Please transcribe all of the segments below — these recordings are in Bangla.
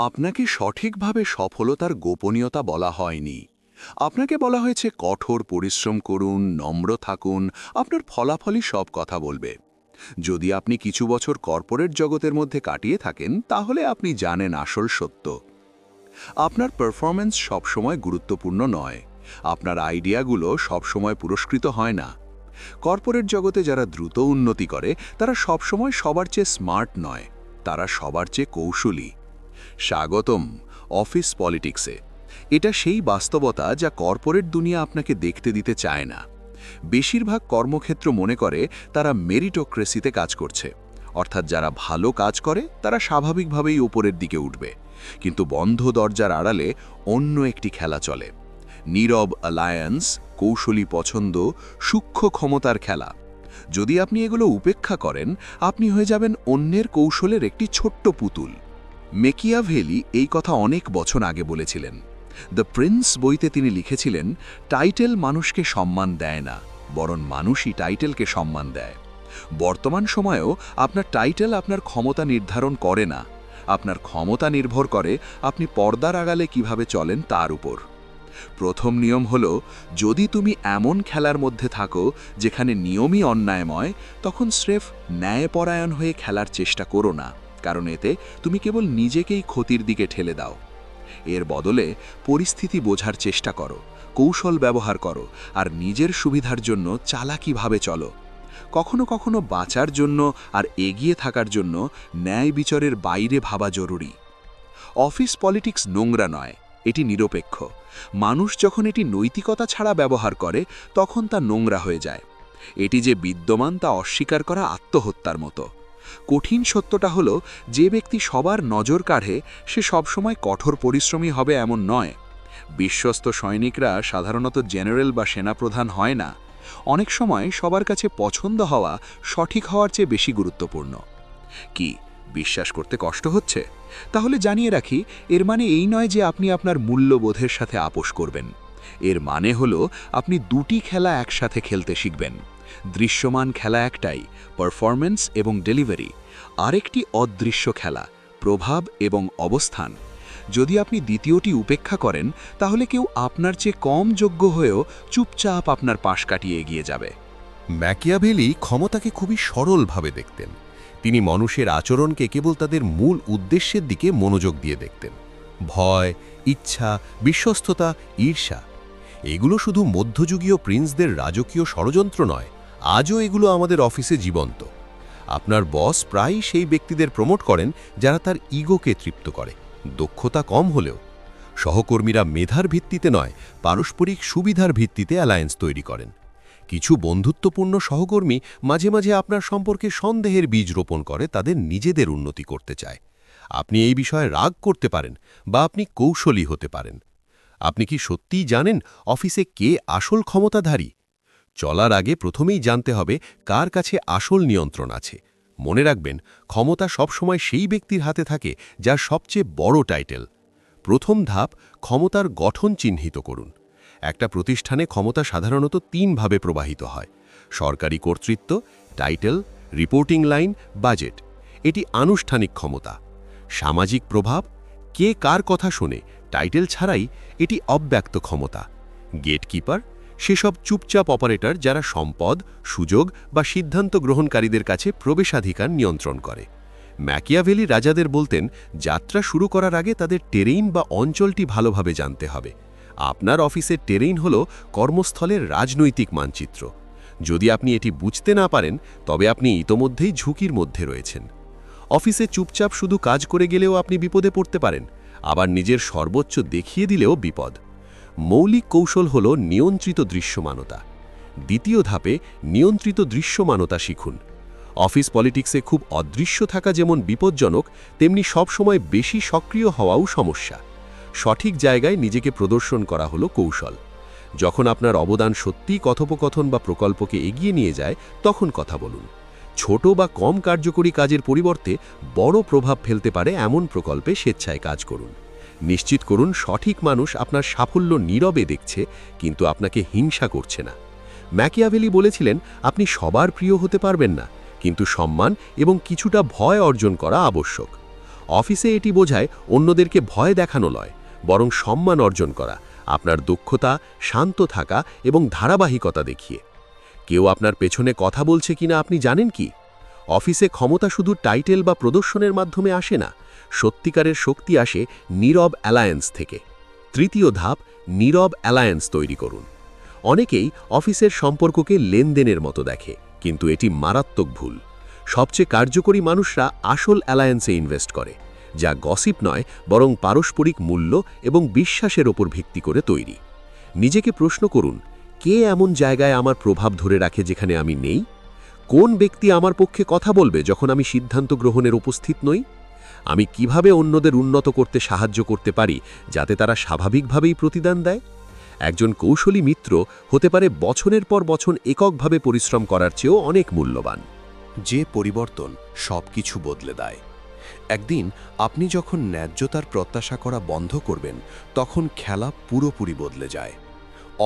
আপনাকে সঠিকভাবে সফলতার গোপনীয়তা বলা হয়নি। আপনাকে বলা হয়েছে কঠোর পরিশ্রম করুন, নম্র থাকুন, আপনার ফলাফলই সব কথা বলবে। যদি আপনি কিছু বছর কর্পোরেট জগতের মধ্যে কাটিয়ে থাকেন, তাহলে আপনি জানেন আসল সত্য। আপনার পারফরম্যান্স সবসময় গুরুত্বপূর্ণ নয়। আপনার আইডিয়াগুলো সবসময় পুরস্কৃত হয় না। কর্পোরেট জগতে যারা দ্রুত উন্নতি করে, তারা সবসময় সবার চেয়ে স্মার্ট নয়, তারা সবার চেয়ে কৌশলী। স্বাগতম অফিস পলিটিক্সে। এটা সেই বাস্তবতা যা কর্পোরেট দুনিয়া আপনাকে দেখতে দিতে চায় না। বেশিরভাগ কর্মক্ষেত্র মনে করে তারা মেরিটোক্রেসিতে কাজ করছে, অর্থাৎ যারা ভালো কাজ করে তারা স্বাভাবিকভাবেই উপরের দিকে উঠবে। কিন্তু বন্ধ দরজার আড়ালে অন্য একটি খেলা চলে। নীরব অ্যালায়েন্স, কৌশলী পছন্দ, সূক্ষ্ম ক্ষমতার খেলা। যদি আপনি এগুলো উপেক্ষা করেন, আপনি হয়ে যাবেন অন্যের কৌশলের একটি ছোট্ট পুতুল। মেকিয়াভেলি এই কথা অনেক বছর আগে বলেছিলেন। দ্য প্রিন্স বইতে তিনি লিখেছিলেন, টাইটেল মানুষকে সম্মান দেয় না, বরং মানুষই টাইটেলকে সম্মান দেয়। বর্তমান সময়েও আপনার টাইটেল আপনার ক্ষমতা নির্ধারণ করে না। আপনার ক্ষমতা নির্ভর করে আপনি পর্দার আড়ালে কিভাবে চলেন তার উপর। প্রথম নিয়ম হল, যদি তুমি এমন খেলার মধ্যে থাকো যেখানে নিয়মই অন্যায়ময়, তখন স্রেফ ন্যায়পরায়ণ হয়ে খেলার চেষ্টা করো না, কারণ এতে তুমি কেবল নিজেকেই ক্ষতির দিকে ঠেলে দাও। এর বদলে পরিস্থিতি বোঝার চেষ্টা করো, কৌশল ব্যবহার করো, আর নিজের সুবিধার জন্য চালাকিভাবে চলো। কখনো কখনো বাঁচার জন্য আর এগিয়ে থাকার জন্য ন্যায় বিচারের বাইরে ভাবা জরুরি। অফিস পলিটিক্স নোংরা নয়, এটি নিরপেক্ষ। মানুষ যখন এটি নৈতিকতা ছাড়া ব্যবহার করে, তখন তা নোংরা হয়ে যায়। এটি যে বিদ্যমান তা অস্বীকার করা আত্মহত্যার মতো। কঠিন সত্যটা হলো, যে ব্যক্তি সবার নজর কাড়ে সে সবসময় কঠোর পরিশ্রমী হবে এমন নয়। বিশ্বস্ত সৈনিকরা সাধারণত জেনারেল বা সেনাপ্রধান হয় না। অনেক সময় সবার কাছে পছন্দ হওয়া সঠিক হওয়ার চেয়ে বেশি গুরুত্বপূর্ণ। কি বিশ্বাস করতে কষ্ট হচ্ছে? তাহলে জানিয়ে রাখি, এর মানে এই নয় যে আপনি আপনার মূল্যবোধের সাথে আপোষ করবেন। এর মানে হলো আপনি দুটি খেলা একসাথে খেলতে শিখবেন। দৃশ্যমান খেলা একটাই, পারফরম্যান্স এবং ডেলিভারি। আরেকটি অদৃশ্য খেলা, প্রভাব এবং অবস্থান। যদি আপনি দ্বিতীয়টি উপেক্ষা করেন, তাহলে কেউ আপনার চেয়ে কম যোগ্য হয়েও চুপচাপ আপনার পাশ কাটিয়ে এগিয়ে যাবে। ম্যাকিয়াভেলি ক্ষমতাকে খুবই সরলভাবে দেখতেন। তিনি মানুষের আচরণকে কেবল তাদের মূল উদ্দেশ্যের দিকে মনোযোগ দিয়ে দেখতেন। ভয়, ইচ্ছা, বিশ্বস্ততা, ঈর্ষা, এগুলো শুধু মধ্যযুগীয় প্রিন্সদের রাজকীয় ষড়যন্ত্র নয়, আজও এগুলো আমাদের অফিসে জীবন্ত। আপনার বস প্রায়ই সেই ব্যক্তিদের প্রমোট করেন যারা তার ইগোকে তৃপ্ত করে, দক্ষতা কম হলেও। সহকর্মীরা মেধার ভিত্তিতে নয়, পারস্পরিক সুবিধার ভিত্তিতে অ্যালায়েন্স তৈরি করেন। কিছু বন্ধুত্বপূর্ণ সহকর্মী মাঝে মাঝে আপনার সম্পর্কে সন্দেহের বীজ রোপণ করে, তাদের নিজেদের উন্নতি করতে চায়। আপনি এই বিষয়ে রাগ করতে পারেন, বা আপনি কৌশলী হতে পারেন। আপনি কি সত্যিই জানেন অফিসে কে আসল ক্ষমতাধারী? চলার আগে প্রথমেই জানতে হবে কার কাছে আসল নিয়ন্ত্রণ আছে। মনে রাখবেন, ক্ষমতা সবসময় সেই ব্যক্তির হাতে থাকে যার সবচেয়ে বড় টাইটেল। প্রথম ধাপ, ক্ষমতার গঠন চিহ্নিত করুন। একটা প্রতিষ্ঠানে ক্ষমতা সাধারণত তিনভাবে প্রবাহিত হয়: সরকারি কর্তৃত্ব, টাইটেল, রিপোর্টিং লাইন, বাজেট। এটি আনুষ্ঠানিক ক্ষমতা। সামাজিক প্রভাব, কে কার কথা শোনে, টাইটেল ছাড়াই, এটি অব্যক্ত ক্ষমতা। গেটকিপার, সেসব চুপচাপ অপারেটর যারা সম্পদ, সুযোগ বা সিদ্ধান্ত গ্রহণকারীদের কাছে প্রবেশাধিকার নিয়ন্ত্রণ করে। ম্যাকিয়াভেলি রাজাদের বলতেন, যাত্রা শুরু করার আগে তাদের টেরেইন বা অঞ্চলটি ভালোভাবে জানতে হবে। আপনার অফিসের টেরেইন হল কর্মস্থলের রাজনৈতিক মানচিত্র। যদি আপনি এটি বুঝতে না পারেন, তবে আপনি ইতোমধ্যেই ঝুঁকির মধ্যে রয়েছেন। অফিসে চুপচাপ শুধু কাজ করে গেলেও আপনি বিপদে পড়তে পারেন, আবার নিজের সর্বোচ্চ দেখিয়ে দিলেও বিপদ। মৌলিক কৌশল হল নিয়ন্ত্রিত দৃশ্যমানতা। দ্বিতীয় ধাপে নিয়ন্ত্রিত দৃশ্যমানতা শিখুন। অফিস পলিটিক্সে খুব অদৃশ্য থাকা যেমন বিপজ্জনক, তেমনি সবসময় বেশি সক্রিয় হওয়াও সমস্যা। সঠিক জায়গায় নিজেকে প্রদর্শন করা হলো কৌশল। যখন আপনার অবদান সত্যিই কথোপকথন বা প্রকল্পকে এগিয়ে নিয়ে যায়, তখন কথা বলুন। ছোট বা কম কার্যকরী কাজের পরিবর্তে বড় প্রভাব ফেলতে পারে এমন প্রকল্পে স্বেচ্ছায় কাজ করুন। নিশ্চিত করুন সঠিক মানুষ আপনার সাফল্য নীরবে দেখছে, কিন্তু আপনাকে হিংসা করছে না। ম্যাকিয়াভেলি বলেছিলেন, আপনি সবার প্রিয় হতে পারবেন না, কিন্তু সম্মান এবং কিছুটা ভয় অর্জন করা আবশ্যক। অফিসে এটি বোঝায় অন্যদেরকে ভয় দেখানো নয়, বরং সম্মান অর্জন করা, আপনার দক্ষতা, শান্ত থাকা এবং ধারাবাহিকতা দেখিয়ে। কেউ আপনার পেছনে কথা বলছে কিনা আপনি জানেন কি? অফিসে ক্ষমতা শুধু টাইটেল বা প্রদর্শনের মাধ্যমে আসে না, সত্যিকারের শক্তি আসে নীরব অ্যালায়েন্স থেকে। তৃতীয় ধাপ, নীরব অ্যালায়েন্স তৈরি করুন। অনেকেই অফিসের সম্পর্ককে লেনদেনের মতো দেখে, কিন্তু এটি মারাত্মক ভুল। সবচেয়ে কার্যকরী মানুষরা আসল অ্যালায়েন্সে ইনভেস্ট করে, যা গসিপ নয় বরং পারস্পরিক মূল্য এবং বিশ্বাসের ওপর ভিত্তি করে তৈরি। নিজেকে প্রশ্ন করুন, কে এমন জায়গায় আমার প্রভাব ধরে রাখে যেখানে আমি নেই? কোন ব্যক্তি আমার পক্ষে কথা বলবে যখন আমি সিদ্ধান্ত গ্রহণের উপস্থিত নই? আমি কিভাবে অন্যদের উন্নত করতে সাহায্য করতে পারি যাতে তারা স্বাভাবিকভাবেই প্রতিদান দেয়? একজন কৌশলী মিত্র হতে পারে বছরের পর বছর এককভাবে পরিশ্রম করার চেয়েও অনেক মূল্যবান। যে পরিবর্তন সব কিছু বদলে দেয়। একদিন আপনি যখন ন্যায্যতার প্রত্যাশা করা বন্ধ করবেন, তখন খেলা পুরোপুরি বদলে যায়।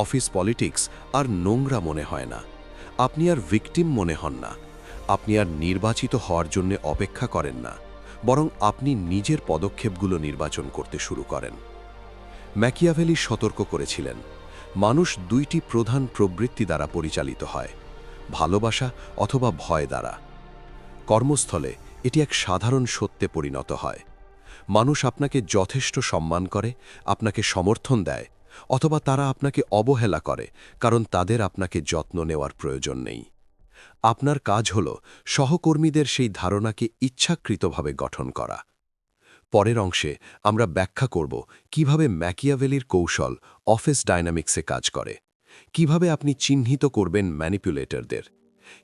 অফিস পলিটিক্স আর নোংরা মনে হয় না। আপনি আর ভিকটিম মনে হন না। আপনি আর নির্বাচিত হওয়ার জন্য অপেক্ষা করেন না, বরং আপনি নিজের পদক্ষেপগুলো নির্বাচন করতে শুরু করেন। ম্যাকিয়াভেলি সতর্ক করেছিলেন, মানুষ দুইটি প্রধান প্রবৃত্তি দ্বারা পরিচালিত হয়, ভালোবাসা অথবা ভয় দ্বারা। কর্মস্থলে এটি এক সাধারণ সত্যে পরিণত হয়। মানুষ আপনাকে যথেষ্ট সম্মান করে, আপনাকে সমর্থন দেয়, অথবা তারা আপনাকে অবহেলা করে কারণ তাদের আপনাকে যত্ন নেওয়ার প্রয়োজন নেই। আপনার কাজ হল সহকর্মীদের সেই ধারণাকে ইচ্ছাকৃতভাবে গঠন করা। পরের অংশে আমরা ব্যাখ্যা করব কিভাবে ম্যাকিয়াভেলির কৌশল অফিস ডাইনামিক্সে কাজ করে, কিভাবে আপনি চিহ্নিত করবেন ম্যানিপুলেটরদের,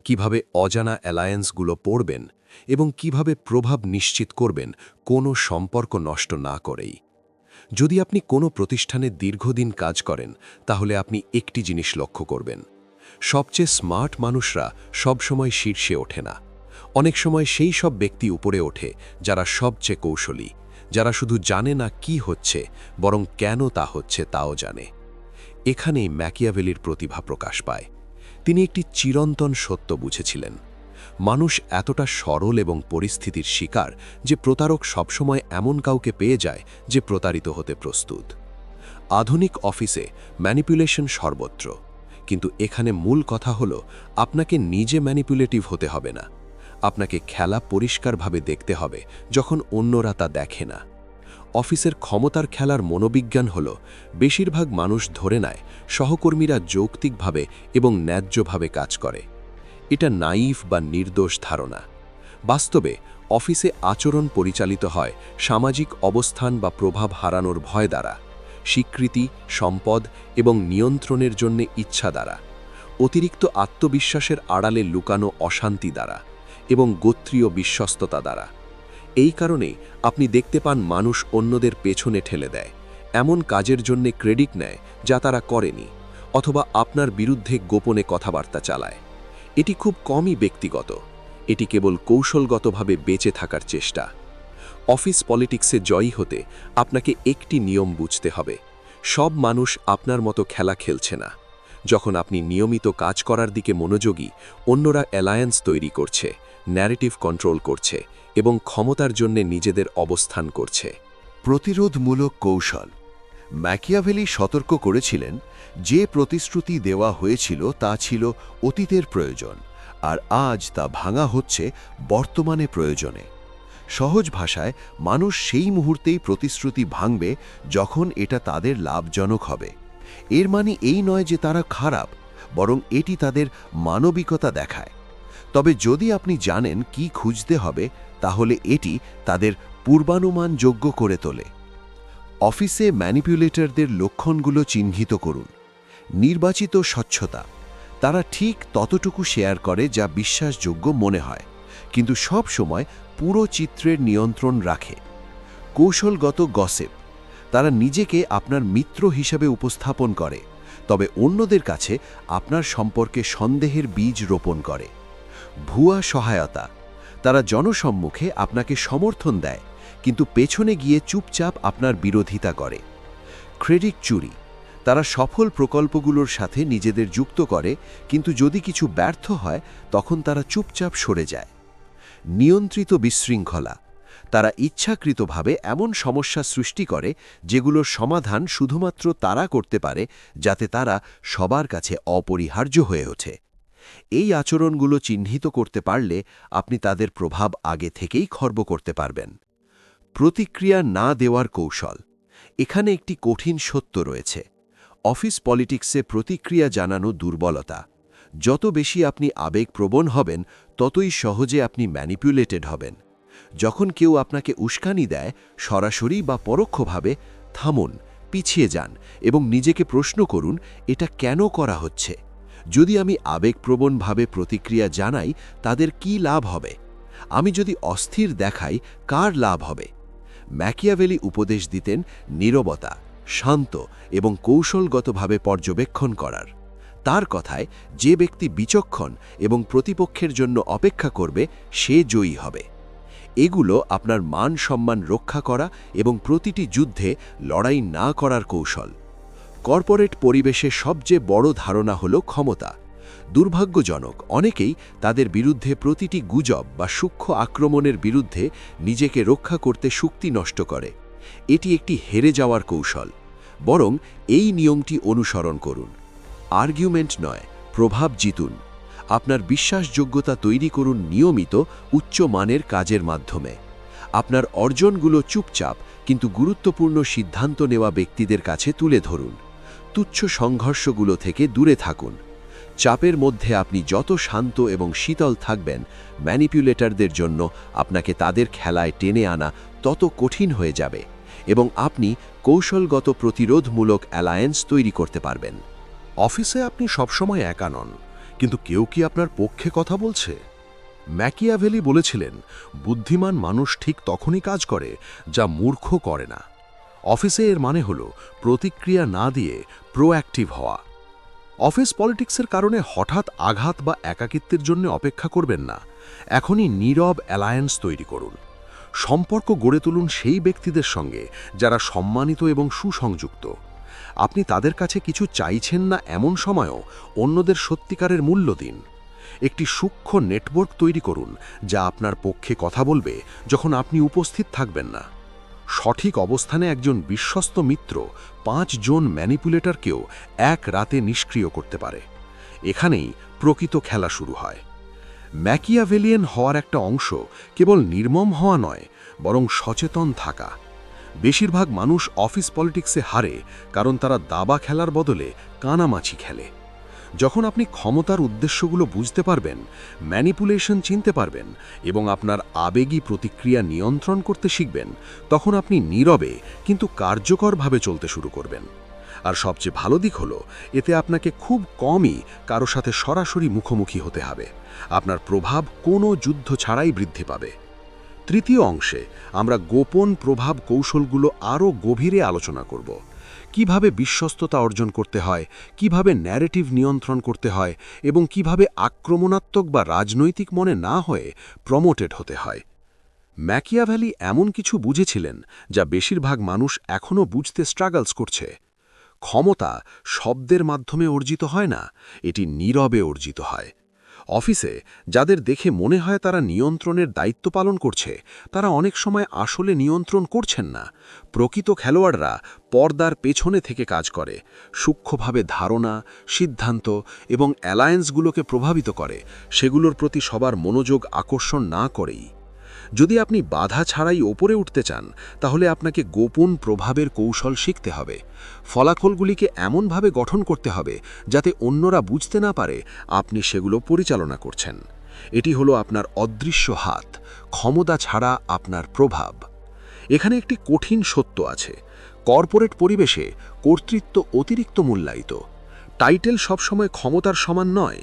কিভাবে অজানা অ্যালায়েন্সগুলো পড়বেন এবং কিভাবে প্রভাব নিশ্চিত করবেন কোনো সম্পর্ক নষ্ট না করেই। যদি আপনি কোনো প্রতিষ্ঠানে দীর্ঘদিন কাজ করেন, তাহলে আপনি একটি জিনিস লক্ষ্য করবেন, সবচেয়ে স্মার্ট মানুষরা সবসময় শীর্ষে ওঠে না। অনেক সময় সেই সব ব্যক্তি উপরে ওঠে যারা সবচেয়ে কৌশলী, যারা শুধু জানে না কি হচ্ছে, বরং কেন তা হচ্ছে তাও জানে। এখানেই ম্যাকিয়াভেলির প্রতিভা প্রকাশ পায়। তিনি একটি চিরন্তন সত্য বুঝেছিলেন, মানুষ এতটা সরল এবং পরিস্থিতির শিকার যে প্রতারক সবসময় এমন কাউকে পেয়ে যায় যে প্রতারিত হতে প্রস্তুত। আধুনিক অফিসে ম্যানিপুলেশন সর্বত্র, কিন্তু এখানে মূল কথা হলো আপনাকে নিজে ম্যানিপুলেটিভ হতে হবে না। আপনাকে খেলা পরিষ্কারভাবে দেখতে হবে যখন অন্যরা তা দেখে না। অফিসের ক্ষমতার খেলার মনোবিজ্ঞান হল বেশিরভাগ মানুষ ধরে নেয় সহকর্মীরা যৌক্তিকভাবে এবং ন্যায্যভাবে কাজ করে। এটা নাইভ বা নির্দোষ ধারণা। বাস্তবে অফিসে আচরণ পরিচালিত হয় সামাজিক অবস্থান বা প্রভাব হারানোর ভয় দ্বারা, স্বীকৃতি, সম্পদ এবং নিয়ন্ত্রণের জন্য ইচ্ছা দ্বারা, অতিরিক্ত আত্মবিশ্বাসের আড়ালে লুকানো অশান্তি দ্বারা এবং গোত্রীয় বিশ্বস্ততা দ্বারা। এই কারণে আপনি দেখতে পান মানুষ অন্যদের পেছনে ঠেলে দেয়, এমন কাজের জন্য ক্রেডিট নেয় যা তারা করেনি, অথবা আপনার বিরুদ্ধে গোপনে কথাবার্তা চালায়। এটি খুব কমই ব্যক্তিগত, এটি কেবল কৌশলগতভাবে বেঁচে থাকার চেষ্টা। অফিস পলিটিক্সে জয়ী হতে আপনাকে একটি নিয়ম বুঝতে হবে, সব মানুষ আপনার মতো খেলা খেলছে না। যখন আপনি নিয়মিত কাজ করার দিকে মনোযোগী, অন্যরা অ্যালায়েন্স তৈরি করছে, ন্যারেটিভ কন্ট্রোল করছে এবং ক্ষমতার জন্য নিজেদের অবস্থান করছে। প্রতিরোধমূলক কৌশল। ম্যাকিয়াভেলি সতর্ক করেছিলেন, যে প্রতিশ্রুতি দেওয়া হয়েছিল তা ছিল অতীতের প্রয়োজন, আর আজ তা ভাঙা হচ্ছে বর্তমানে প্রয়োজনে। সহজ ভাষায়, মানুষ সেই মুহূর্তেই প্রতিশ্রুতি ভাঙবে যখন এটা তাদের লাভজনক হবে। এর মানে এই নয় যে তারা খারাপ, বরং এটি তাদের মানবিকতা দেখায়। তবে যদি আপনি জানেন কি খুঁজতে হবে, তাহলে এটি তাদের পূর্বানুমানযোগ্য করে তোলে। অফিসে ম্যানিপুলেটরদের লক্ষণগুলো চিহ্নিত করুন। নির্বাচিত স্বচ্ছতা। তারা ঠিক ততটুকু শেয়ার করে যা বিশ্বাসযোগ্য মনে হয়, কিন্তু সব সময় পুরো চিত্রের নিয়ন্ত্রণ রাখে। কৌশলগত গসিপ। তারা নিজেকে আপনার মিত্র হিসাবে উপস্থাপন করে, তবে অন্যদের কাছে আপনার সম্পর্কে সন্দেহের বীজ রোপণ করে। ভুয়া সহায়তা। তারা জনসম্মুখে আপনাকে সমর্থন দেয়, কিন্তু পেছনে গিয়ে চুপচাপ আপনার বিরোধিতা করে। ক্রেডিট চুরি। তারা সফল প্রকল্পগুলোর সাথে নিজেদের যুক্ত করে, কিন্তু যদি কিছু ব্যর্থ হয় তখন তারা চুপচাপ সরে যায়। নিয়ন্ত্রিত বিশৃঙ্খলা। তারা ইচ্ছাকৃতভাবে এমন সমস্যা সৃষ্টি করে যেগুলোর সমাধান শুধুমাত্র তারা করতে পারে, যাতে তারা সবার কাছে অপরিহার্য হয়ে ওঠে। এই আচরণগুলো চিহ্নিত করতে পারলে আপনি তাদের প্রভাব আগে থেকেই খর্ব করতে পারবেন। প্রতিক্রিয়া না দেওয়ার কৌশল। এখানে একটি কঠিন সত্য রয়েছে। অফিস পলিটিক্সে প্রতিক্রিয়া জানানো দুর্বলতা। যত বেশি আপনি আবেগপ্রবণ হবেন, ততই সহজে আপনি ম্যানিপুলেটেড হবেন। যখন কেউ আপনাকে উস্কানি দেয়, সরাসরি বা পরোক্ষভাবে, থামুন, পিছিয়ে যান এবং নিজেকে প্রশ্ন করুন, এটা কেন করা হচ্ছে? যদি আমি আবেগপ্রবণভাবে প্রতিক্রিয়া জানাই, তাদের কি লাভ হবে? আমি যদি অস্থির দেখাই, কার লাভ হবে? ম্যাকিয়াভেলি উপদেশ দিতেন নীরবতা, শান্ত এবং কৌশলগতভাবে পর্যবেক্ষণ করার। তার কথায়, যে ব্যক্তি বিচক্ষণ এবং প্রতিপক্ষের জন্য অপেক্ষা করবে, সে জয়ী হবে। এগুলো আপনার মান সম্মান রক্ষা করা এবং প্রতিটি যুদ্ধে লড়াই না করার কৌশল। কর্পোরেট পরিবেশে সবচেয়ে বড় ধারণা হল ক্ষমতা। দুর্ভাগ্যজনক, অনেকেই তাদের বিরুদ্ধে প্রতিটি গুজব বা সূক্ষ্ম আক্রমণের বিরুদ্ধে নিজেকে রক্ষা করতে শক্তি নষ্ট করে। এটি একটি হেরে যাওয়ার কৌশল। বরং এই নিয়মটি অনুসরণ করুন। আর্গুমেন্ট নয়, প্রভাব জিতুন। আপনার বিশ্বাসযোগ্যতা তৈরি করুন নিয়মিত উচ্চ মানের কাজের মাধ্যমে। আপনার অর্জনগুলো চুপচাপ কিন্তু গুরুত্বপূর্ণ সিদ্ধান্ত নেওয়া ব্যক্তিদের কাছে তুলে ধরুন। তুচ্ছ সংঘর্ষগুলো থেকে দূরে থাকুন। চাপের মধ্যে আপনি যত শান্ত এবং শীতল থাকবেন, ম্যানিপুলেটরদের জন্য আপনাকে তাদের খেলায় টেনে আনা তত কঠিন হয়ে যাবে এবং আপনি কৌশলগত প্রতিরোধমূলক অ্যালায়েন্স তৈরি করতে পারবেন। অফিসে আপনি সবসময় একা নন, কিন্তু কেউ কি আপনার পক্ষে কথা বলছে? ম্যাকিয়াভেলি বলেছিলেন, বুদ্ধিমান মানুষ ঠিক তখনই কাজ করে যা মূর্খ করে না। অফিসে এর মানে হল প্রতিক্রিয়া না দিয়ে প্রোঅ্যাক্টিভ হওয়া। অফিস পলিটিক্সের কারণে হঠাৎ আঘাত বা একাকিত্বের জন্য অপেক্ষা করবেন না। এখনই নীরব অ্যালায়েন্স তৈরি করুন। সম্পর্ক গড়ে তুলুন সেই ব্যক্তিদের সঙ্গে যারা সম্মানিত এবং সুসংযুক্ত। আপনি তাদের কাছে কিছু চাইছেন না এমন সময়ও অন্যদের সত্যিকারের মূল্য দিন। একটি সূক্ষ্ম নেটওয়ার্ক তৈরি করুন যা আপনার পক্ষে কথা বলবে যখন আপনি উপস্থিত থাকবেন না। সঠিক অবস্থানে একজন বিশ্বস্ত মিত্র 5 জন ম্যানিপুলেটরকেও এক রাতে নিষ্ক্রিয় করতে পারে। এখানেই প্রকৃত খেলা শুরু হয়। ম্যাকিয়াভেলিয়ান হওয়ার একটা অংশ কেবল নির্মম হওয়া নয়, বরং সচেতন থাকা। বেশিরভাগ মানুষ অফিস পলিটিক্সে হারে কারণ তারা দাবা খেলার বদলে কানামাছি খেলে। যখন আপনি ক্ষমতার উদ্দেশ্যগুলো বুঝতে পারবেন, ম্যানিপুলেশন চিনতে পারবেন এবং আপনার আবেগী প্রতিক্রিয়া নিয়ন্ত্রণ করতে শিখবেন, তখন আপনি নীরবে কিন্তু কার্যকরভাবে চলতে শুরু করবেন। আর সবচেয়ে ভালো দিক হলো, এতে আপনাকে খুব কমই কারো সাথে সরাসরি মুখোমুখি হতে হবে। আপনার প্রভাব কোনো যুদ্ধ ছাড়াই বৃদ্ধি পাবে। তৃতীয় অংশে আমরা গোপন প্রভাব কৌশলগুলো আরও গভীরে আলোচনা করব। কিভাবে বিশ্বস্ততা অর্জন করতে হয়, কিভাবে ন্যারেটিভ নিয়ন্ত্রণ করতে হয় এবং কিভাবে আক্রমণাত্মক বা রাজনৈতিক মনে না হয়ে প্রমোটেড হতে হয়। ম্যাকিয়াভেলি এমন কিছু বুঝেছিলেন যা বেশিরভাগ মানুষ এখনও বুঝতে স্ট্রাগলস করছে। ক্ষমতা শব্দের মাধ্যমে অর্জিত হয় না, এটি নীরবে অর্জিত হয়। অফিসে যাদের দেখে মনে হয় তারা নিয়ন্ত্রণের দায়িত্ব পালন করছে, তারা অনেক সময় আসলে নিয়ন্ত্রণ করছেন না। প্রকৃত খেলোয়াড়রা পর্দার পেছনে থেকে কাজ করে, সূক্ষ্মভাবে ধারণা, সিদ্ধান্ত এবং অ্যালায়েন্সগুলোকে প্রভাবিত করে, সেগুলোর প্রতি সবার মনোযোগ আকর্ষণ না করেই। যদি আপনি বাধা ছাড়াই ওপরে উঠতে চান, তাহলে আপনাকে গোপন প্রভাবের কৌশল শিখতে হবে। ফলাফলগুলিকে এমনভাবে গঠন করতে হবে যাতে অন্যরা বুঝতে না পারে আপনি সেগুলো পরিচালনা করছেন। এটি হলো আপনার অদৃশ্য হাত, ক্ষমতা ছাড়া আপনার প্রভাব। এখানে একটি কঠিন সত্য আছে। কর্পোরেট পরিবেশে কর্তৃত্ব অতিরিক্ত মূল্যায়িত। টাইটেল সবসময় ক্ষমতার সমান নয়।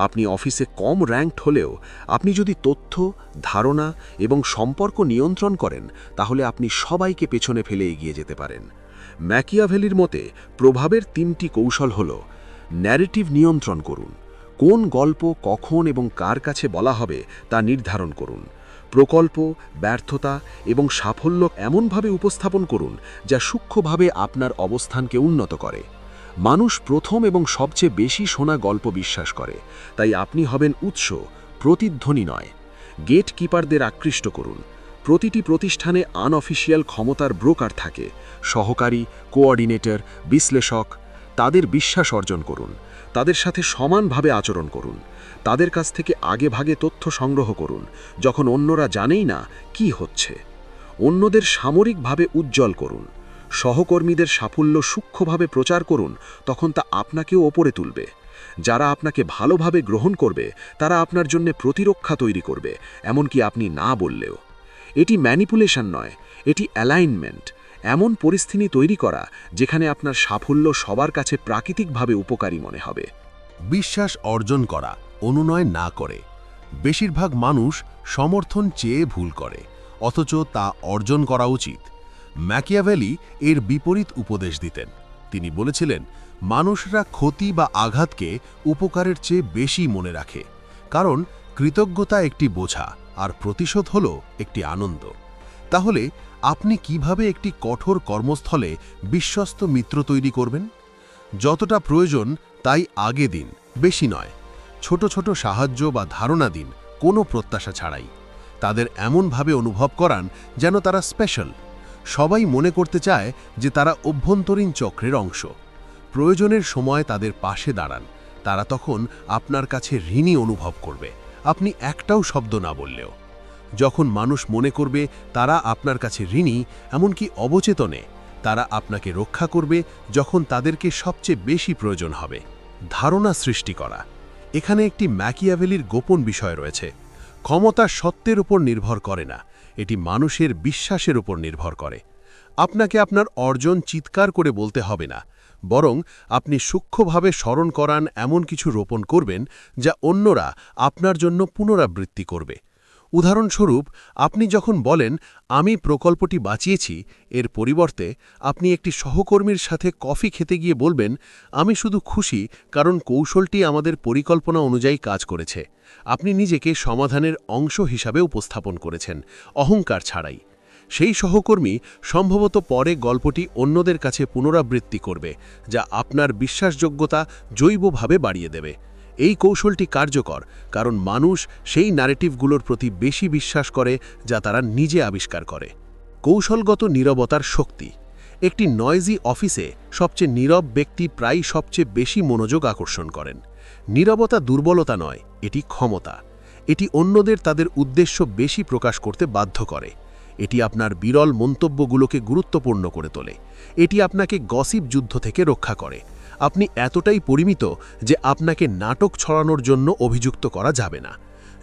আপনি অফিসে কম র্যাঙ্কড হলেও আপনি যদি তথ্য, ধারণা এবং সম্পর্ক নিয়ন্ত্রণ করেন, তাহলে আপনি সবাইকে পেছনে ফেলে এগিয়ে যেতে পারেন। ম্যাকিয়াভেলির মতে প্রভাবের 3টি কৌশল হল: ন্যারেটিভ নিয়ন্ত্রণ করুন। কোন গল্প কখন এবং কার কাছে বলা হবে তা নির্ধারণ করুন। প্রকল্প, ব্যর্থতা এবং সাফল্য এমনভাবে উপস্থাপন করুন যা সূক্ষ্মভাবে আপনার অবস্থানকে উন্নত করে। মানুষ প্রথম এবং সবচেয়ে বেশি শোনা গল্প বিশ্বাস করে, তাই আপনি হবেন উৎস, প্রতিধ্বনি নয়। গেট কিপারদের আকৃষ্ট করুন। প্রতিটি প্রতিষ্ঠানে আনঅফিসিয়াল ক্ষমতার ব্রোকার থাকে, সহকারী, কোঅর্ডিনেটর, বিশ্লেষক। তাদের বিশ্বাস অর্জন করুন, তাদের সাথে সমানভাবে আচরণ করুন, তাদের কাছ থেকে আগেভাগে তথ্য সংগ্রহ করুন যখন অন্যরা জানেই না কি হচ্ছে। অন্যদের সামরিকভাবে উজ্জ্বল করুন, সহকর্মীদের সাফল্য সূক্ষ্মভাবে প্রচার করুন, তখন তা আপনাকেও ওপরে তুলবে। যারা আপনাকে ভালোভাবে গ্রহণ করবে তারা আপনার জন্য প্রতিরক্ষা তৈরি করবে, এমনকি আপনি না বললেও। এটি ম্যানিপুলেশন নয়, এটি অ্যালাইনমেন্ট। এমন পরিস্থিতি তৈরি করা যেখানে আপনার সাফল্য সবার কাছে প্রাকৃতিকভাবে উপকারী মনে হবে। বিশ্বাস অর্জন করা অনুনয় না করে। বেশিরভাগ মানুষ সমর্থন চেয়ে ভুল করে, অথচ তা অর্জন করা উচিত। ম্যাকিয়াভেলি এর বিপরীত উপদেশ দিতেন। তিনি বলেছিলেন, মানুষরা ক্ষতি বা আঘাতকে উপকারের চেয়ে বেশি মনে রাখে, কারণ কৃতজ্ঞতা একটি বোঝা আর প্রতিশোধ হল একটি আনন্দ। তাহলে আপনি কিভাবে একটি কঠোর কর্মস্থলে বিশ্বস্ত মিত্র তৈরি করবেন? যতটা প্রয়োজন তাই আগে দিন, বেশি নয়। ছোট ছোট সাহায্য বা ধারণা দিন, কোনো প্রত্যাশা ছাড়াই। তাদের এমনভাবে অনুভব করান যেন তারা স্পেশাল। সবাই মনে করতে চায় যে তারা অভ্যন্তরীণ চক্রের অংশ। প্রয়োজনের সময় তাদের পাশে দাঁড়ান, তারা তখন আপনার কাছে ঋণী অনুভব করবে, আপনি একটাও শব্দ না বললেও। যখন মানুষ মনে করবে তারা আপনার কাছে ঋণী, এমনকি অবচেতনে, তারা আপনাকে রক্ষা করবে যখন তাদেরকে সবচেয়ে বেশি প্রয়োজন হবে। ধারণা সৃষ্টি করা। এখানে একটি ম্যাকিয়াভেলির গোপন বিষয় রয়েছে। ক্ষমতা সত্যের উপর নির্ভর করে না, এটি মানুষের বিশ্বাসের উপর নির্ভর করে। আপনাকে আপনার অর্জন চিৎকার করে বলতে হবে না, বরং আপনি সূক্ষ্মভাবে স্মরণ করান এমন কিছু রোপণ করবেন যা অন্যরা আপনার জন্য পুনরাবৃত্তি করবে। উদাহরণস্বরূপ, আপনি যখন বলেন, আমি প্রকল্পটি বাঁচিয়েছি, এর পরিবর্তে আপনি একটি সহকর্মীর সাথে কফি খেতে গিয়ে বলবেন, আমি শুধু খুশি কারণ কৌশলটি আমাদের পরিকল্পনা অনুযায়ী কাজ করেছে। আপনি নিজেকে সমাধানের অংশ হিসাবে উপস্থাপন করেছেন, অহংকার ছাড়াই। সেই সহকর্মী সম্ভবত পরে গল্পটি অন্যদের কাছে পুনরাবৃত্তি করবে, যা আপনার বিশ্বাসযোগ্যতা জৈবভাবে বাড়িয়ে দেবে। এই কৌশলটি কার্যকর কারণ মানুষ সেই ন্যারেটিভগুলোর প্রতি বেশি বিশ্বাস করে যা তারা নিজে আবিষ্কার করে। কৌশলগত নীরবতার শক্তি। একটি নয়েজি অফিসে সবচেয়ে নীরব ব্যক্তি প্রায়ই সবচেয়ে বেশি মনোযোগ আকর্ষণ করেন। নীরবতা দুর্বলতা নয়, এটি ক্ষমতা। এটি অন্যদের তাদের উদ্দেশ্য বেশি প্রকাশ করতে বাধ্য করে। এটি আপনার বিরল মন্তব্যগুলোকে গুরুত্বপূর্ণ করে তোলে। এটি আপনাকে গসিপ যুদ্ধ থেকে রক্ষা করে। আপনি এতটাই পরিমিত যে আপনাকে নাটক ছড়ানোর জন্য অভিযুক্ত করা যাবে না।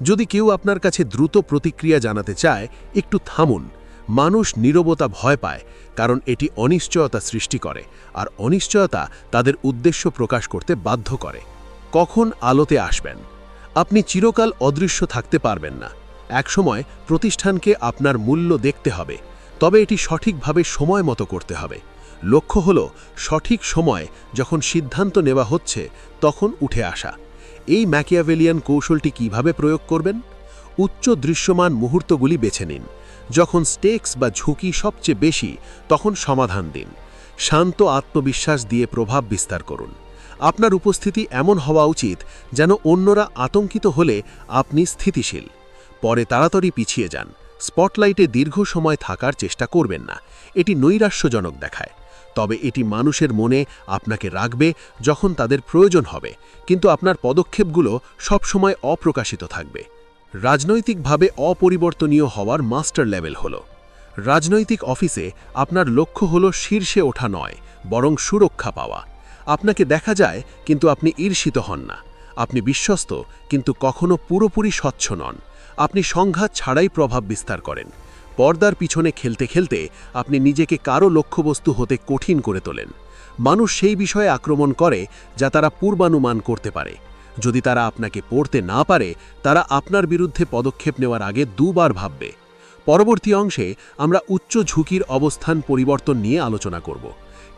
যদি কেউ আপনার কাছে দ্রুত প্রতিক্রিয়া জানাতে চায়, একটু থামুন। মানুষ নীরবতা ভয় পায় কারণ এটি অনিশ্চয়তা সৃষ্টি করে, আর অনিশ্চয়তা তাদের উদ্দেশ্য প্রকাশ করতে বাধ্য করে। কখন আলোতে আসবেন? আপনি চিরকাল অদৃশ্য থাকতে পারবেন না। একসময় প্রতিষ্ঠানকে আপনার মূল্য দেখতে হবে, তবে এটি সঠিকভাবে সময় মতো করতে হবে। লক্ষ্য হল সঠিক সময় যখন সিদ্ধান্ত নেওয়া হচ্ছে তখন উঠে আসা। এই ম্যাকিয়াভেলিয়ান কৌশলটি কিভাবে প্রয়োগ করবেন? উচ্চ দৃশ্যমান মুহূর্তগুলি বেছে নিন। যখন স্টেকস বা ঝুঁকি সবচেয়ে বেশি, তখন সমাধান দিন। শান্ত আত্মবিশ্বাস দিয়ে প্রভাব বিস্তার করুন। আপনার উপস্থিতি এমন হওয়া উচিত যেন অন্যরা আতঙ্কিত হলে আপনি স্থিতিশীল। পরে তাড়াতাড়ি পিছিয়ে যান। স্পটলাইটে দীর্ঘ সময় থাকার চেষ্টা করবেন না, এটি নৈরাশ্যজনক দেখায়। তবে এটি মানুষের মনে আপনাকে রাখবে যখন তাদের প্রয়োজন হবে, কিন্তু আপনার পদক্ষেপগুলো সবসময় অপ্রকাশিত থাকবে। রাজনৈতিকভাবে অপরিবর্তনীয় হওয়ার মাস্টার লেভেল হল। রাজনৈতিক অফিসে আপনার লক্ষ্য হল শীর্ষে ওঠা নয়, বরং সুরক্ষা পাওয়া। আপনাকে দেখা যায় কিন্তু আপনি ঈর্ষিত হন না। আপনি বিশ্বস্ত কিন্তু কখনো পুরোপুরি স্বচ্ছ নন। আপনি সংঘাত ছাড়াই প্রভাব বিস্তার করেন। পর্দার পিছনে খেলতে খেলতে আপনি নিজেকে কারো লক্ষ্যবস্তু হতে কঠিন করে তোলেন। মানুষ সেই বিষয়ে আক্রমণ করে যা তারা পূর্বানুমান করতে পারে। যদি তারা আপনাকে পড়তে না পারে, তারা আপনার বিরুদ্ধে পদক্ষেপ নেওয়ার আগে দুবার ভাববে। পরবর্তী অংশে আমরা উচ্চ ঝুঁকির অবস্থান পরিবর্তন নিয়ে আলোচনা করব।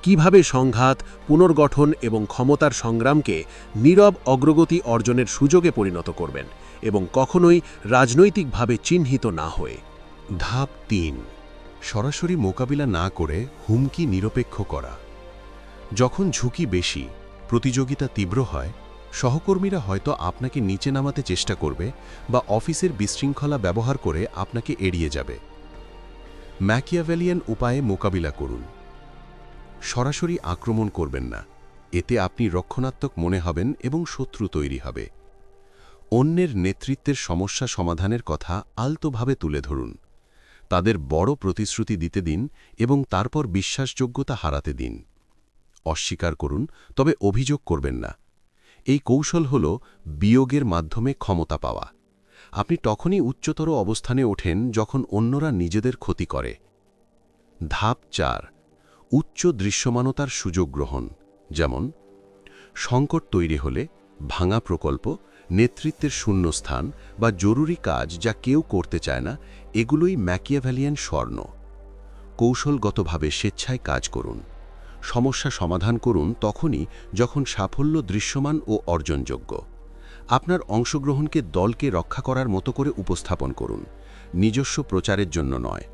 কিভাবে সংঘাত, পুনর্গঠন এবং ক্ষমতার সংগ্রামকে নীরব অগ্রগতি অর্জনের সুযোগে পরিণত করবেন এবং কখনোই রাজনৈতিকভাবে চিহ্নিত না হয়ে। ধাপ ৩। সরাসরি মোকাবিলা না করে হুমকি নিরপেক্ষ করা। যখন ঝুঁকি বেশি, প্রতিযোগিতা তীব্র হয়, সহকর্মীরা হয়তো আপনাকে নিচে নামাতে চেষ্টা করবে বা অফিসের বিশৃঙ্খলা ব্যবহার করে আপনাকে এড়িয়ে যাবে। ম্যাকিয়াভেলিয়ান উপায়ে মোকাবিলা করুন। সরাসরি আক্রমণ করবেন না, এতে আপনি রক্ষণাত্মক মনে হবেন এবং শত্রু তৈরি হবে। অন্যের নেতৃত্বের সমস্যা সমাধানের কথা আলতোভাবে তুলে ধরুন। তাদের বড় প্রতিশ্রুতি দিতে দিন এবং তারপর বিশ্বাসযোগ্যতা হারাতে দিন। অস্বীকার করুন, তবে অভিযোগ করবেন না। এই কৌশল হল বিয়োগের মাধ্যমে ক্ষমতা পাওয়া। আপনি তখনই উচ্চতর অবস্থানে ওঠেন যখন অন্যরা নিজেদের ক্ষতি করে। ধাপ 4, উচ্চ দৃশ্যমানতার সুযোগ গ্রহণ। যেমন সংকট তৈরি হলে ভাঙা প্রকল্প, নেতৃত্বের শূন্যস্থান বা জরুরি কাজ যা কেউ করতে চায় না, এগুলোই ম্যাকিয়াভেলিয়ান স্বর্ণ। কৌশলগতভাবে স্বেচ্ছায় কাজ করুন। সমস্যা সমাধান করুন তখনই যখন সাফল্য দৃশ্যমান ও অর্জনযোগ্য। আপনার অংশগ্রহণকে দলকে রক্ষা করার মতো করে উপস্থাপন করুন, নিজস্ব প্রচারের জন্য নয়।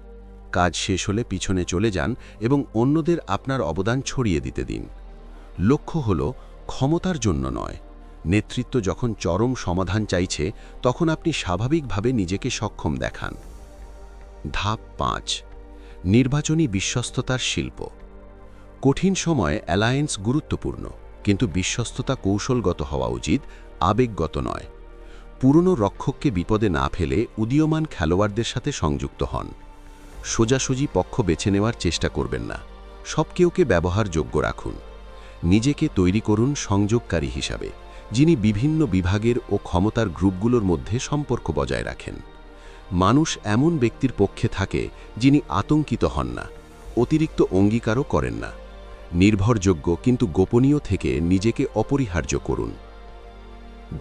কাজ শেষ হলে পিছনে চলে যান এবং অন্যদের আপনার অবদান ছড়িয়ে দিতে দিন। লক্ষ্য হল ক্ষমতার জন্য নয়। নেতৃত্ব যখন চরম সমাধান চাইছে, তখন আপনি স্বাভাবিকভাবে নিজেকে সক্ষম দেখান। ধাপ 5, নির্বাচনী বিশ্বস্ততার শিল্প। কঠিন সময়ে অ্যালায়েন্স গুরুত্বপূর্ণ, কিন্তু বিশ্বস্ততা কৌশলগত হওয়া উচিত, আবেগগত নয়। পুরনো রক্ষককে বিপদে না ফেলে উদীয়মান খেলোয়াড়দের সাথে সংযুক্ত হন। সোজাসুজি পক্ষ বেছে নেওয়ার চেষ্টা করবেন না, সব কেউকে ব্যবহারযোগ্য রাখুন। নিজেকে তৈরি করুন সংযোগকারী হিসাবে, যিনি বিভিন্ন বিভাগের ও ক্ষমতার গ্রুপগুলোর মধ্যে সম্পর্ক বজায় রাখেন। মানুষ এমন ব্যক্তির পক্ষে থাকে যিনি আতঙ্কিত হন না, অতিরিক্ত অঙ্গীকারও করেন না। নির্ভরযোগ্য কিন্তু গোপনীয় থেকে নিজেকে অপরিহার্য করুন।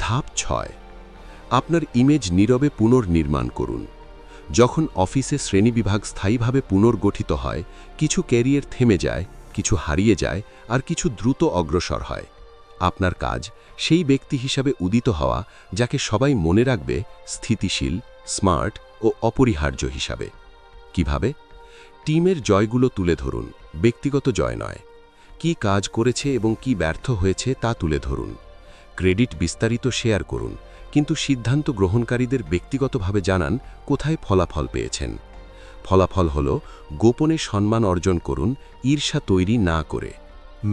ধাপ 6, আপনার ইমেজ নীরবে পুনর্নির্মাণ করুন। যখন অফিসে শ্রেণীবিভাগ স্থায়ীভাবে পুনর্গঠিত হয়, কিছু ক্যারিয়ার থেমে যায়, কিছু হারিয়ে যায়, আর কিছু দ্রুত অগ্রসর হয়। আপনার কাজ সেই ব্যক্তি হিসাবে উদিত হওয়া যাকে সবাই মনে রাখবে, স্থিতিশীল, স্মার্ট ও অপরিহার্য হিসাবে। কিভাবে? টিমের জয়গুলো তুলে ধরুন, ব্যক্তিগত জয় নয়। কি কাজ করেছে এবং কি ব্যর্থ হয়েছে তা তুলে ধরুন। ক্রেডিট বিস্তারিত শেয়ার করুন, কিন্তু সিদ্ধান্ত গ্রহণকারীদের ব্যক্তিগতভাবে জানান কোথায় ফলাফল পেয়েছেন। ফলাফল হল গোপনে সম্মান অর্জন করুন, ঈর্ষা তৈরি না করে।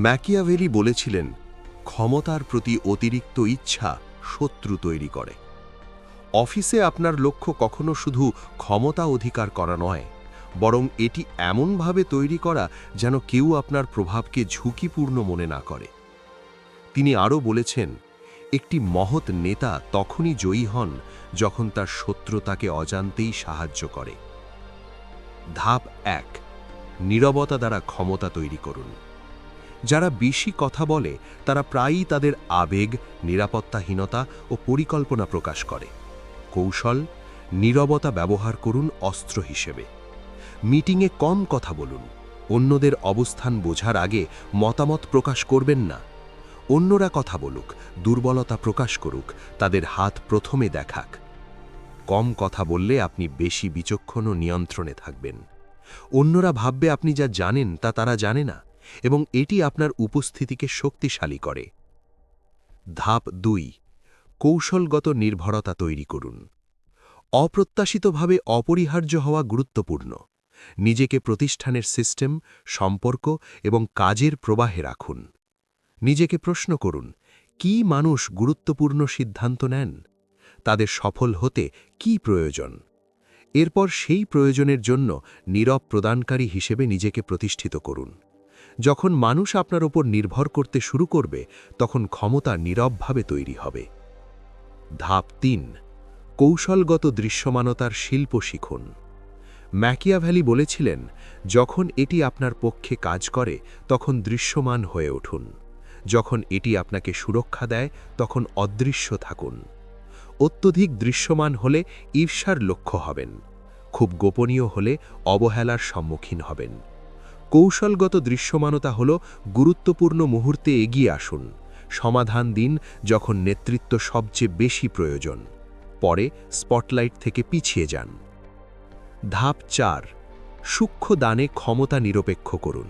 ম্যাকিয়াভেলি বলেছিলেন, ক্ষমতার প্রতি অতিরিক্ত ইচ্ছা শত্রু তৈরি করে। অফিসে আপনার লক্ষ্য কখনো শুধু ক্ষমতা অধিকার করা নয়, বরং এটি এমনভাবে তৈরি করা যেন কেউ আপনার প্রভাবকে ঝুঁকিপূর্ণ মনে না করে। তিনি আরও বলেছেন, একটি মহৎ নেতা তখনই জয়ী হন যখন তার শত্রু তাকে অজান্তেই সাহায্য করে। ধাপ 1, নীরবতা দ্বারা ক্ষমতা তৈরি করুন। যারা বেশি কথা বলে তারা প্রায়ই তাদের আবেগ, নিরাপত্তাহীনতা ও পরিকল্পনা প্রকাশ করে। কৌশল: নীরবতা ব্যবহার করুন অস্ত্র হিসেবে। মিটিংয়ে কম কথা বলুন। অন্যদের অবস্থান বোঝার আগে মতামত প্রকাশ করবেন না। অন্যরা কথা বলুক, দুর্বলতা প্রকাশ করুক, তাদের হাত প্রথমে দেখাক। কম কথা বললে আপনি বেশি বিচক্ষণ ও নিয়ন্ত্রণে থাকবেন। অন্যরা ভাববে আপনি যা জানেন তা তারা জানে না, এবং এটি আপনার উপস্থিতিকে শক্তিশালী করে। ধাপ 2, কৌশলগত নির্ভরতা তৈরি করুন। অপ্রত্যাশিতভাবে অপরিহার্য হওয়া গুরুত্বপূর্ণ। নিজেকে প্রতিষ্ঠানের সিস্টেম, সম্পর্ক এবং কাজের প্রবাহে রাখুন। নিজেকে প্রশ্ন করুন, কি মানুষ গুরুত্বপূর্ণ সিদ্ধান্ত নেন? তাদের সফল হতে কি প্রয়োজন? এরপর সেই প্রয়োজনের জন্য নীরব প্রদানকারী হিসেবে নিজেকে প্রতিষ্ঠিত করুন। যখন মানুষ আপনার ওপর নির্ভর করতে শুরু করবে, তখন ক্ষমতা নীরবভাবে তৈরি হবে। ধাপ 3, কৌশলগত দৃশ্যমানতার শিল্প শিখুন। ম্যাকিয়াভেলি বলেছিলেন, যখন এটি আপনার পক্ষে কাজ করে তখন দৃশ্যমান হয়ে উঠুন। যখন এটি আপনাকে সুরক্ষা দেয় তখন অদৃশ্য থাকুন। অত্যধিক দৃশ্যমান হলে ঈর্ষার লক্ষ্য হবেন, খুব গোপনীয় হলে অবহেলার সম্মুখীন হবেন। কৌশলগত দৃশ্যমানতা হল গুরুত্বপূর্ণ মুহূর্তে এগিয়ে আসুন, সমাধান দিন যখন নেতৃত্ব সবচেয়ে বেশি প্রয়োজন, পরে স্পটলাইট থেকে পিছিয়ে যান। ধাপ 4, সূক্ষ্ম দানে ক্ষমতা নিরপেক্ষ করুন।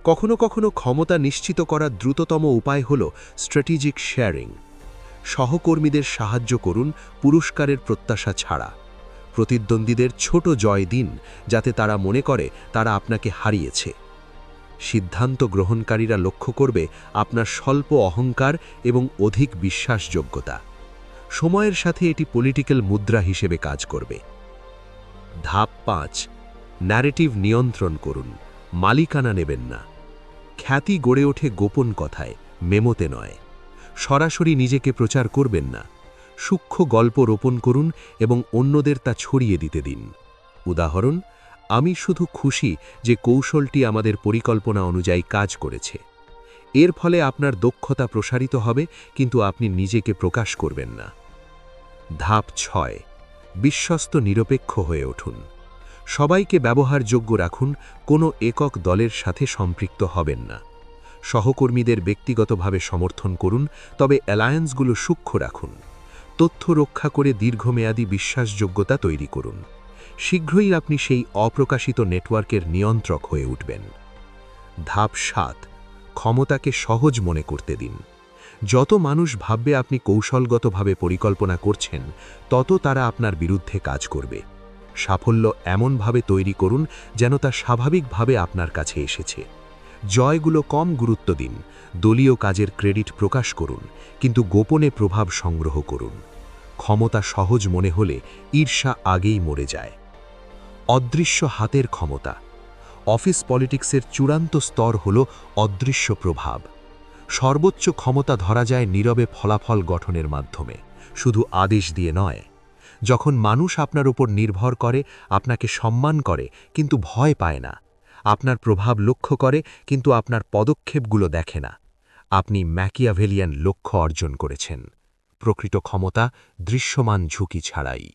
কখনো কখনো ক্ষমতা নিশ্চিত করার দ্রুততম উপায় হল স্ট্র্যাটেজিক শেয়ারিং। সহকর্মীদের সাহায্য করুন পুরস্কারের প্রত্যাশা ছাড়া। প্রতিদ্বন্দ্বীদের ছোট জয় দিন, যাতে তারা মনে করে তারা আপনাকে হারিয়েছে। সিদ্ধান্ত গ্রহণকারীরা লক্ষ্য করবে আপনার স্বল্প অহংকার এবং অধিক বিশ্বাসযোগ্যতা। সময়ের সাথে এটি পলিটিক্যাল মুদ্রা হিসেবে কাজ করবে। ধাপ 5, ন্যারেটিভ নিয়ন্ত্রণ করুন, মালিকানা নেবেন না। খ্যাতি গড়ে ওঠে গোপন কথায়, মেমোতে নয়। সরাসরি নিজেকে প্রচার করবেন না। সূক্ষ্ম গল্প রোপণ করুন এবং অন্যদের তা ছড়িয়ে দিতে দিন। উদাহরণ, আমি শুধু খুশি যে কৌশলটি আমাদের পরিকল্পনা অনুযায়ী কাজ করেছে। এর ফলে আপনার দক্ষতা প্রসারিত হবে, কিন্তু আপনি নিজেকে প্রকাশ করবেন না। ধাপ 6, বিশ্বস্ত নিরপেক্ষ হয়ে উঠুন। সবাইকে ব্যবহারযোগ্য রাখুন, কোনো একক দলের সাথে সম্পৃক্ত হবেন না। সহকর্মীদের ব্যক্তিগতভাবে সমর্থন করুন, তবে অ্যালায়েন্সগুলো সূক্ষ্ম রাখুন। তথ্য রক্ষা করে দীর্ঘমেয়াদী বিশ্বাসযোগ্যতা তৈরি করুন। শীঘ্রই আপনি সেই অপ্রকাশিত নেটওয়ার্কের নিয়ন্ত্রক হয়ে উঠবেন। ধাপ 7, ক্ষমতাকে সহজ মনে করতে দিন। যত মানুষ ভাববে আপনি কৌশলগতভাবে পরিকল্পনা করছেন, তত তারা আপনার বিরুদ্ধে কাজ করবে। সাফল্য এমনভাবে তৈরি করুন যেন তা স্বাভাবিকভাবে আপনার কাছে এসেছে। জয়গুলো কম গুরুত্ব দিন, দলীয় কাজের ক্রেডিট প্রকাশ করুন, কিন্তু গোপনে প্রভাব সংগ্রহ করুন। ক্ষমতা সহজ মনে হলে ঈর্ষা আগেই মরে যায়। অদৃশ্য হাতের ক্ষমতা। অফিস পলিটিক্সের চূড়ান্ত স্তর হল অদৃশ্য প্রভাব। সর্বোচ্চ ক্ষমতা ধরা যায় নীরবে ফলাফল গঠনের মাধ্যমে, শুধু আদেশ দিয়ে নয়। যখন মানুষ আপনার উপর নির্ভর করে, আপনাকে সম্মান করে কিন্তু ভয় পায় না, আপনার প্রভাব লক্ষ্য করে কিন্তু আপনার পদক্ষেপগুলো দেখে না, আপনি ম্যাকিয়াভেলিয়ান লক্ষ্য অর্জন করেছেন। প্রকৃত ক্ষমতা দৃশ্যমান ঝুঁকি ছাড়াই।